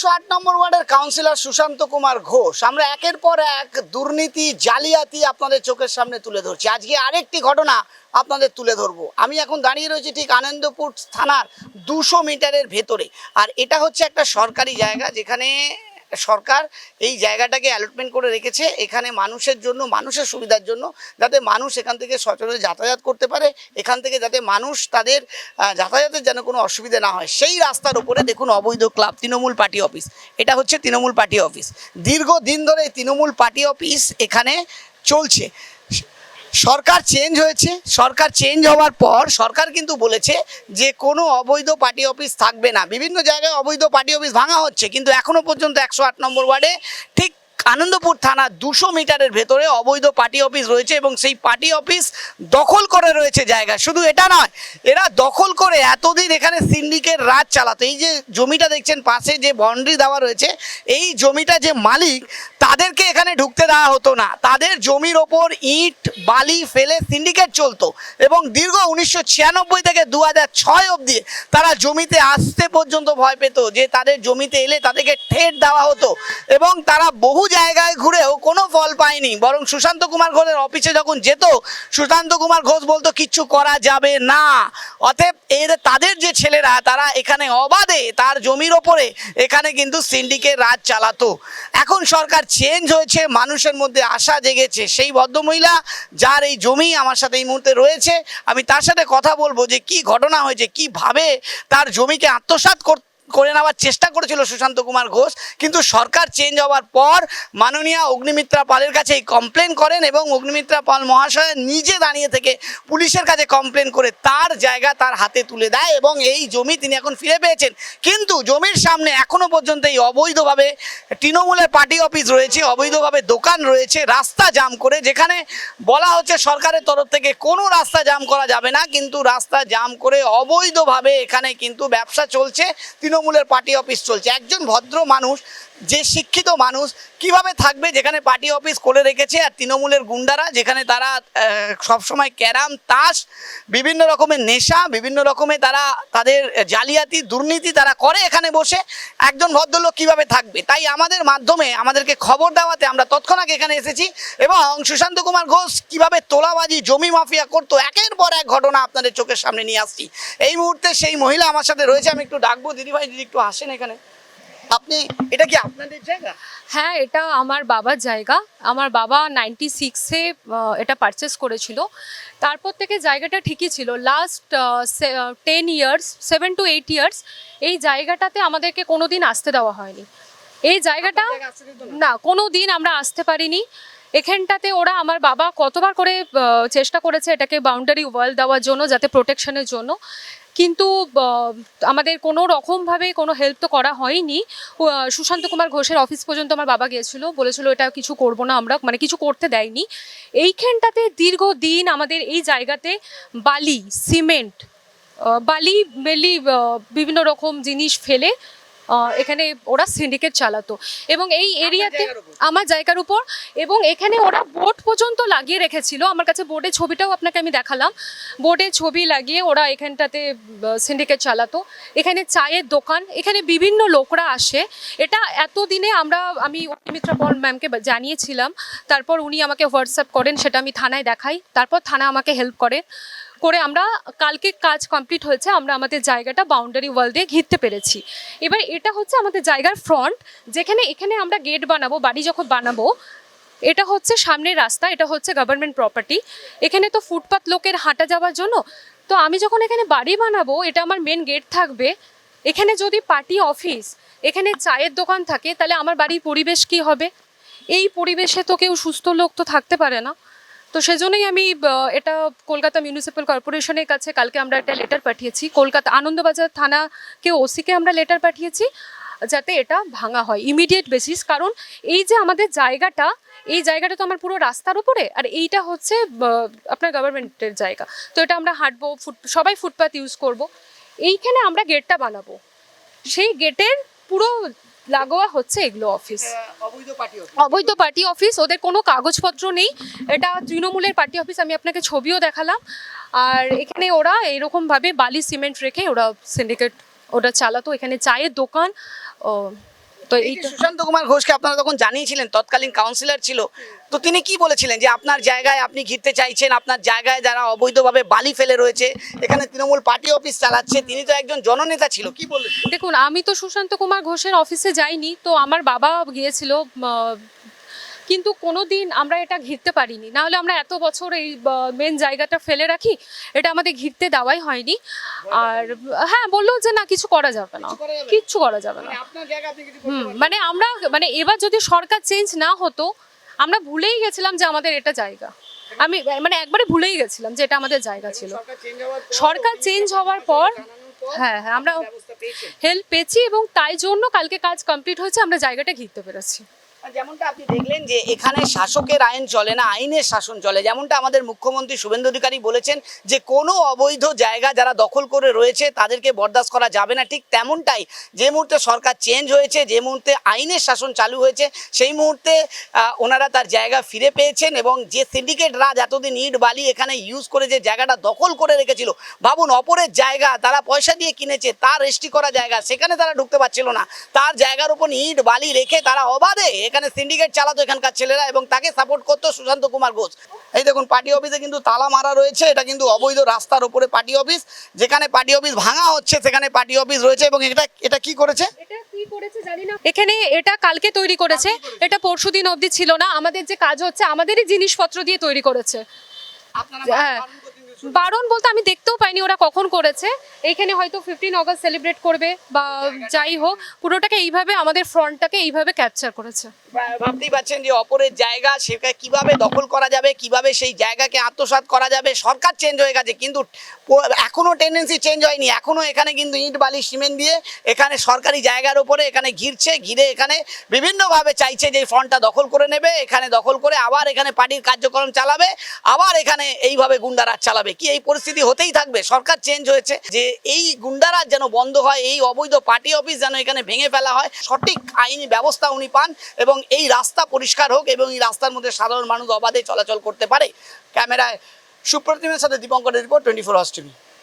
108 নম্বর ওয়ার্ডের কাউন্সিলর সুশান্ত কুমার ঘোষ আমরা একের পর এক দুর্নীতি জালিয়াতি আপনাদের চোখের সামনে তুলে ধরছি। আজকে আরেকটি ঘটনা আপনাদের তুলে ধরবো। আমি এখন দাঁড়িয়ে রয়েছি ঠিক আনন্দপুর থানার 200 মিটারের ভেতরে, আর এটা হচ্ছে একটা সরকারি জায়গা যেখানে সরকার এই জায়গাটাকে অ্যালটমেন্ট করে রেখেছে এখানে মানুষের জন্য, মানুষের সুবিধার জন্য, যাতে মানুষ এখান থেকে সচরাচর যাতায়াত করতে পারে, এখান থেকে যাতে মানুষ তাদের যাতায়াতের যেন কোনো অসুবিধা না হয়। সেই রাস্তার উপরে দেখুন অবৈধ ক্লাব, তৃণমূল পার্টি অফিস। এটা হচ্ছে তৃণমূল পার্টি অফিস। দীর্ঘদিন ধরে তৃণমূল পার্টি অফিস এখানে চলছে। সরকার চেঞ্জ হয়েছে, সরকার চেঞ্জ হওয়ার পর সরকার কিন্তু বলেছে যে কোনো অবৈধ পার্টি অফিস থাকবে না। বিভিন্ন জায়গায় অবৈধ পার্টি অফিস ভাঙা হচ্ছে, কিন্তু এখনও পর্যন্ত 108 নম্বর ওয়ার্ডে ঠিক আনন্দপুর থানা 200 মিটারের ভেতরে অবৈধ পার্টি অফিস রয়েছে এবং সেই পার্টি অফিস দখল করে রয়েছে জায়গা। শুধু এটা নয়, এরা দখল করে এতদিন এখানে সিন্ডিকেট রাজ চালাতো। এই যে জমিটা দেখছেন পাশে যে বাউন্ডারি দেওয়া রয়েছে, এই জমিটা যে মালিক তাদেরকে এখানে ঢুকতে দেওয়া হতো না। তাদের জমির ওপর ইট বালি ফেলে সিন্ডিকেট চলতো এবং দীর্ঘ 1996 থেকে 2006 অবধি তারা জমিতে আসতে পর্যন্ত ভয় পেত যে তাদের জমিতে এলে তাদেরকে ঠেট দেওয়া হতো এবং তারা বহু জায়গায় ঘুরেও কোনো ফল পায়নি। বরং সুশান্ত কুমার ঘোষের অফিসে যখন যেত, সুশান্ত কুমার ঘোষ বলতো কিচ্ছু করা যাবে না। অতএব তাদের যে ছেলেরা তারা এখানে অবাধে তার জমির ওপরে এখানে কিন্তু সিন্ডিকেট রাজ চালাতো। এখন সরকার চেঞ্জ হয়েছে, মানুষের মধ্যে আশা জেগেছে। সেই ভদ্রমহিলা যার এই জমি আমার সাথে এই মুহূর্তে রয়েছে, আমি তার সাথে কথা বলবো যে কি ঘটনা হয়েছে, কিভাবে তার জমিকে আত্মসাৎ করে নেওয়ার চেষ্টা করেছিল সুশান্ত কুমার ঘোষ। কিন্তু সরকার চেঞ্জ হওয়ার পর মাননীয়া অগ্নিমিত্রা পালের কাছে এই কমপ্লেন করেন এবং অগ্নিমিত্রা পাল মহাশয় নিজে দাঁড়িয়ে থেকে পুলিশের কাছে কমপ্লেন করে তার জায়গা তার হাতে তুলে দেয় এবং এই জমি তিনি এখন ফিরে পেয়েছেন। কিন্তু জমির সামনে এখনো পর্যন্ত এই অবৈধভাবে তৃণমূলের পার্টি অফিস রয়েছে, অবৈধভাবে দোকান রয়েছে, রাস্তা জাম করে, যেখানে বলা হচ্ছে সরকারের তরফ থেকে কোনো রাস্তা জাম করা যাবে না, কিন্তু রাস্তা জাম করে অবৈধভাবে এখানে কিন্তু ব্যবসা চলছে, তৃণমূলের পার্টি অফিস চলছে। একজন ভদ্র মানুষ, যে শিক্ষিত মানুষ কিভাবে থাকবে যেখানে পার্টি অফিস করে রেখেছে আর তৃণমূলের গুন্ডারা যেখানে তারা সবসময় ক্যারাম, তাস, বিভিন্ন রকমের নেশা, বিভিন্ন রকমের তারা তাদের জালিয়াতি দুর্নীতি তারা করে এখানে বসে, একজন ভদ্রলোক কিভাবে থাকবে? তাই আমাদের মাধ্যমে আমাদেরকে খবর দেওয়াতে আমরা তৎক্ষণাৎ এখানে এসেছি এবং সুশান্ত কুমার ঘোষ কিভাবে তোলাবাজি, জমি মাফিয়া করতো একের পর এক ঘটনা আপনাদের চোখের সামনে নিয়ে আসছি। এই মুহূর্তে সেই মহিলা আমার সাথে রয়েছে, আমি একটু ডাকবো। দিদিভাই, দিদি একটু আসেন এখানে। আপনি, এটা কি আপনাদের জায়গা? হ্যাঁ, এটা আমার বাবার জায়গা। আমার বাবা 96-এ এটা পারচেস করেছিল। তারপর থেকে জায়গাটা ঠিকই ছিল। লাস্ট 10 ইয়ার্স, 7 to 8 ইয়ার্স এই জায়গাটাতে আমাদেরকে কোনো দিন আসতে দেওয়া হয়নি। এই জায়গাটা না, কোনো দিন আমরা আসতে পারিনি। এখানটাতে ওরা, আমার বাবা কতবার করে চেষ্টা করেছে এটাকে বাউন্ডারি ওয়াল দেওয়ার জন্য, যাতে প্রোটেকশনের জন্য, কিন্তু আমাদের কোনো রকমভাবে কোনো হেল্প তো করা হয়নি। সুশান্ত কুমার ঘোষের অফিস পর্যন্ত আমার বাবা গিয়েছিল, বলেছিল এটা কিছু করবো না আমরা, মানে কিছু করতে দেয়নি। এইখানটাতে দীর্ঘদিন আমাদের এই জায়গাতে বালি, সিমেন্ট, বালি বেলি বিভিন্ন রকম জিনিস ফেলে এখানে ওরা সিন্ডিকেট চালাতো এবং এই এরিয়াতে আমার জায়গার উপর, এবং এখানে ওরা বোর্ড পর্যন্ত লাগিয়ে রেখেছিল। আমার কাছে বোর্ডের ছবিটাও আপনাকে আমি দেখালাম। বোর্ডে ছবি লাগিয়ে ওরা এখানটাতে সিন্ডিকেট চালাতো। এখানে চায়ের দোকান, এখানে বিভিন্ন লোকরা আসে। এটা এতদিনে আমি অগ্নিমিত্রা পল ম্যামকে জানিয়েছিলাম, তারপর উনি আমাকে হোয়াটসঅ্যাপ করেন, সেটা আমি থানায় দেখাই, তারপর থানা আমাকে হেল্প করে আমরা কালকে কাজ কমপ্লিট হয়েছে, আমরা আমাদের জায়গাটা বাউন্ডারি ওয়াল দিয়ে ঘিরতে পেরেছি। এবার এটা হচ্ছে আমাদের জায়গার ফ্রন্ট, যেখানে এখানে আমরা গেট বানাবো, বাড়ি যখন বানাবো। এটা হচ্ছে সামনের রাস্তা, এটা হচ্ছে গভর্নমেন্ট প্রপার্টি। এখানে তো ফুটপাথ লোকের হাঁটা যাওয়ার জন্য। তো আমি যখন এখানে বাড়ি বানাবো, এটা আমার মেন গেট থাকবে। এখানে যদি পার্টি অফিস, এখানে চায়ের দোকান থাকে, তাহলে আমার বাড়ির পরিবেশ কি হবে? এই পরিবেশে তো কেউ সুস্থ লোক তো থাকতে পারে না। তো সেজন্যই আমি এটা কলকাতা মিউনিসিপ্যাল কর্পোরেশনের কাছে কালকে আমরা একটা লেটার পাঠিয়েছি। কলকাতা আনন্দবাজার থানাকে, ওসিকে আমরা লেটার পাঠিয়েছি যাতে এটা ভাঙা হয় ইমিডিয়েট বেসিস। কারণ এই যে আমাদের জায়গাটা, এই জায়গাটা তো আমার পুরো রাস্তার উপরে, আর এইটা হচ্ছে আপনার গভর্নমেন্টের জায়গা। তো এটা আমরা হাঁটবো, সবাই ফুটপাথ ইউজ করব। এইখানে আমরা গেটটা বানাবো, সেই গেটের পুরো লাগোয়া হচ্ছে এগুলো অফিস, অবৈধ পার্টি অফিস। ওদের কোনো কাগজপত্র নেই। এটা তৃণমূলের পার্টি অফিস, আমি আপনাকে ছবিও দেখালাম। আর এখানে ওরা এরকমভাবে বালি সিমেন্ট রেখে ওরা সিন্ডিকেট ওটা চালাতো। এখানে চায়ের দোকান, তো এই যে এইটা সুশান্ত কুমার ঘোষকে আপনারা তখন জানিয়েছিলেন, তৎকালীন কাউন্সিলর ছিল, তো তিনি কি বলেছিলেন যে আপনার জায়গায় আপনি ঘিরতে চাইছেন, আপনার জায়গায় যারা অবৈধভাবে বালি ফেলে রয়েছে, এখানে তৃণমূল পার্টি অফিস চালাচ্ছে, তিনি তো একজন জননেতা ছিল, কি বললেন? দেখুন, আমি তো সুশান্ত কুমার ঘোষের অফিসে যাইনি, তো আমার বাবা গিয়েছিল, কিন্তু কোনো দিন আমরা এটা ঘিরতে পারিনি। নাহলে আমরা এত বছর এই মেন জায়গাটা ফেলে রাখি, এটা আমাদের ঘিরতে দেওয়াই হয়নি। আর হ্যাঁ, বললো যে না, কিছু করা যাবে না, কিচ্ছু করা যাবে না। মানে আপনার জায়গা আপনি কিছু করতে পারবেন না। মানে আমরা, মানে এবার যদি সরকার চেঞ্জ না হতো, আমরা ভুলেই গেছিলাম যে আমাদের এটা জায়গা। আমি মানে একবারে ভুলেই গেছিলাম যে এটা আমাদের জায়গা ছিল। সরকার চেঞ্জ হওয়ার পর হ্যাঁ হ্যাঁ, আমরা ব্যবস্থা পেয়েছেন। হেল্প পেয়েছি এবং তাই জন্য কালকে কাজ কমপ্লিট হয়েছে, আমরা জায়গাটা ঘিরতে পেরেছি। আর যেমনটা আপনি দেখলেন যে এখানে শাসকের আইন চলে না, আইনের শাসন চলে। যেমনটা আমাদের মুখ্যমন্ত্রী শুভেন্দু অধিকারী বলেছেন যে কোনো অবৈধ জায়গা যারা দখল করে রয়েছে তাদেরকে বরদাস্ত করা যাবে না, ঠিক তেমনটাই যে মুহূর্তে সরকার চেঞ্জ হয়েছে, যে মুহূর্তে আইনের শাসন চালু হয়েছে, সেই মুহূর্তে ওনারা তার জায়গা ফিরে পেয়েছেন। এবং যে সিন্ডিকেট রাজ এতদিন ইট বালি এখানে ইউজ করে যে জায়গাটা দখল করে রেখেছিল, ভাবুন অপরের জায়গা তারা পয়সা দিয়ে কিনেছে, তার রেস্ট্রি করা জায়গা, সেখানে তারা ঢুকতে পারছিল না, তার জায়গার উপর ইট বালি রেখে তারা অবাধে এখানে সিন্ডিকেট চালাতো এখানকার ছেলেরা, এবং তাকে সাপোর্ট করতো সুশান্ত কুমার ঘোষ। এই দেখুন পার্টি অফিসে কিন্তু তালা মারা রয়েছে, এটা কিন্তু অবৈধ রাস্তার উপরে পার্টি অফিস, যেখানে পার্টি অফিস ভাঙা হচ্ছে সেখানে পার্টি অফিস রয়েছে। এবং এটা কি করেছে, এটা কি করেছে জানি না, এখানে এটা কালকে তৈরি করেছে, এটা পরশুদিন অবধি ছিল না। আমাদের যে কাজ হচ্ছে আমাদেরই জিনিসপত্র দিয়ে তৈরি করেছে। আপনারা হ্যাঁ, বারণ বলতে আমি দেখতেও পাইনি ওরা কখন করেছে। এইখানে হয়তো 15 অগস্ট সেলিব্রেট করবে বা যাই হোক, পুরোটাকে এইভাবে আমাদের ফ্রন্টটাকে এইভাবে ক্যাপচার করেছে। ভাবতেই পারছেন যে অপরের জায়গা সেটা কিভাবে দখল করা যাবে, কিভাবে সেই জায়গাকে আত্মসাৎ করা যাবে। সরকার চেঞ্জ হয়ে গেছে কিন্তু এখনো টেন্ডেন্সি চেঞ্জ হয়নি, এখনো এখানে কিন্তু ইট বালি সিমেন্ট দিয়ে এখানে সরকারি জায়গার উপরে এখানে ঘিরছে, ঘিরে এখানে বিভিন্নভাবে চাইছে যে ফ্রন্টটা দখল করে নেবে, এখানে দখল করে আবার এখানে পার্টির কার্যক্রম চালাবে, আবার এখানে এইভাবে গুন্ডারাজ চালাবে। কি এই পরিস্থিতি হতেই থাকবে? সরকার চেঞ্জ হয়েছে, যে এই গুন্ডারাজ যেন বন্ধ হয়, এই অবৈধ পার্টি অফিস যেন এখানে ভেঙে ফেলা হয়, সঠিক আইনি ব্যবস্থা উনি পান এবং এই রাস্তা পরিষ্কার হোক এবং এই রাস্তার মধ্যে সাধারণ মানুষ অবাধে চলাচল করতে পারে। ক্যামেরায় সুপ্রতিমের সাথে দীপঙ্করের রিপোর্ট, 24 আওয়ার্স টিভি।